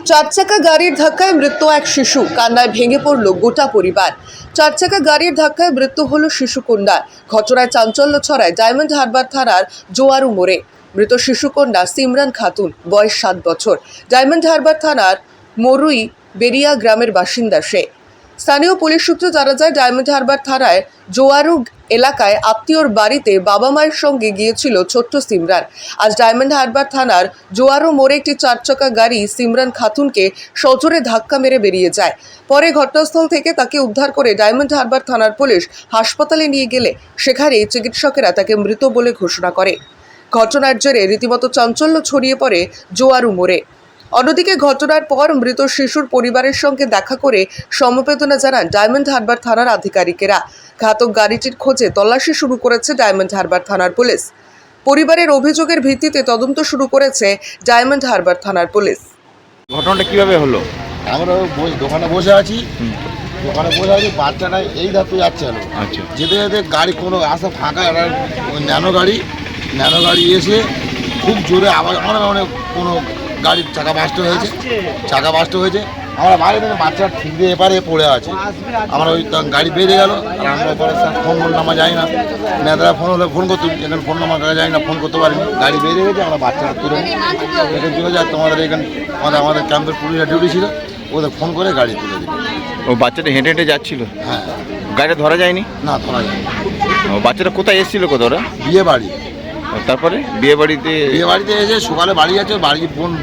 চার চাকা গাড়ির ধাক্কায় মৃত্যু এক শিশু, কান্নায় ভেঙে পড়ল গোটা পরিবার। চার চাকা গাড়ির ধাক্কায় মৃত্যু হলো শিশু কন্যার। ঘটনায় চাঞ্চল্য ছড়ায় ডায়মন্ড হারবার থানার জোয়ারু মোড়ে। মৃত শিশু কন্যা সিমরান খাতুন, বয়স 7 বছর। ডায়মন্ড হারবার থানার মরুই বেরিয়া গ্রামের বাসিন্দা সে। স্থানীয় পুলিশ সূত্রে জানা যায়, ডায়মন্ড হারবার থানায় জোয়ারু এলাকায় আত্মীয়র বাড়িতে বাবা মায়ের সঙ্গে গিয়েছিল ছোট্ট সিমরান। আজ ডায়মন্ড হারবার থানার জোয়ারু মোড়ে একটি 4 চাকা গাড়ি সিমরান খাতুনকে সজোরে ধাক্কা মেরে বেরিয়ে যায়। পরে ঘটনাস্থল থেকে তাকে উদ্ধার করে ডায়মন্ড হারবার থানার পুলিশ হাসপাতালে নিয়ে গেলে সেখানে চিকিৎসকেরা তাকে মৃত বলে ঘোষণা করে। ঘটনার জেরে রীতিমতো চাঞ্চল্য ছড়িয়ে পড়ে জোয়ারু মোড়ে। অন্যদিকে ঘটনার পর মৃত শিশুর পরিবারের সঙ্গে দেখা করে সমবেদনা জানান ডায়মন্ড হারবার থানার আধিকারিকেরা। ঘাতক গাড়িটির খোঁজে তল্লাশি শুরু করেছে ডায়মন্ড হারবার থানার পুলিশ। পরিবারের অভিযোগের ভিত্তিতে তদন্ত শুরু করেছে ডায়মন্ড হারবার থানার পুলিশ। ঘটনাটা কিভাবে হলো? আমরা দোকানে বসে আছি, বাচ্চাটা এই ধাপে যাচ্ছে। আচ্ছা, যেতে যেতে গাড়ি কোনো আসে ফাঁকা, ন্যানো গাড়ি এসে খুব জোরে আবার মানে কোনো গাড়ির চাকা বাস্ট হয়েছে। আমরা বাইরে থেকে বাচ্চা ঠিক দিয়ে এপারে পড়ে আছে। আমরা ওই গাড়ি বেরিয়ে গেল, আর আমরা পরে ফোন নামা যায় না, নেতারা ফোন হলে ফোন করতে, এখানে ফোন নামা করা যায় না, ফোন করতে পারিনি। গাড়ি বেরিয়ে গেছে, আমরা বাচ্চাটা তুলে এখানে চলে যায়। তোমাদের এখানে আমাদের ক্যাম্পের পুলিশের ডিউটি ছিল, ওদের ফোন করে গাড়ি তুলে দিল। ও বাচ্চাটা হেঁটে হেঁটে যাচ্ছিল? হ্যাঁ। গাড়িটা ধরা যায়নি? না, ধরা যায়নি। ও বাচ্চাটা কোথায় এসেছিল? কোথাও ওরা বিয়ে বাড়ি। তারপরে বিয়ে বাড়িতে এসে সকালে বাড়ি যাচ্ছে,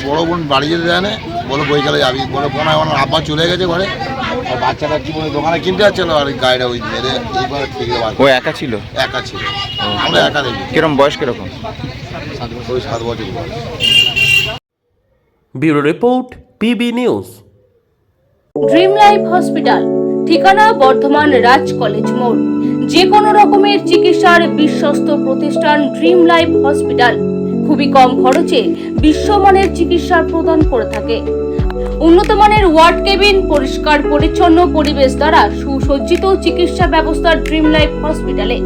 বড় বোন বাড়ি যেতে দেয় না, বলো বইকালে যাবি, বলে বোন আমার আব্বা চলে গেছে ঘরে। আর বাচ্চাটা কি বলে দোকানে কিনতে যাচ্ছিল, আর গাড়িটা ওই মেরে এইবার থেকে ও একা ছিল? একা ছিল, আমরা একা দেখি। কিরকম বয়স কিরকম? 7 বছর বয়স। Bureau report, PB news. Dream life hospital, ঠিকানা বর্ধমান রাজ কলেজ মোড়। যে কোনো রকমের চিকিৎসার বিশ্বস্ত প্রতিষ্ঠান ড্রিম লাইফ হসপিটাল খুবই কম খরচে বিশ্বমানের চিকিৎসা প্রদান করে থাকে। উন্নত মানের ওয়ার্ড কেবিন, পরিষ্কার পরিচ্ছন্ন পরিবেশ দ্বারা সুসজ্জিত চিকিৎসা ব্যবস্থা ড্রিম লাইফ হসপিটালে।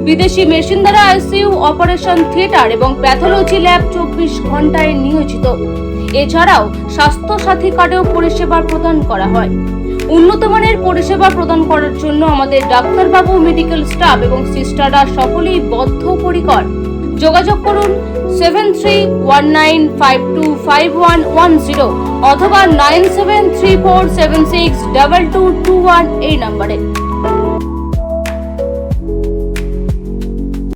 বিদেশি মেশিন দ্বারা আইসিইউ, অপারেশন থিয়েটার এবং প্যাথোলজি ল্যাব 24 ঘন্টায় নিয়োজিত। এছাড়াও স্বাস্থ্য সাথী কার্ডেও পরিষেবা প্রদান করা হয়। উন্নত মানের পরিষেবা প্রদান করার জন্য আমাদের ডাক্তারবাবু, মেডিকেল স্টাফ এবং সিস্টাররা সকলেই বদ্ধপরিকর। যোগাযোগ করুন 7319525110 অথবা 9734762221 এই নম্বরে।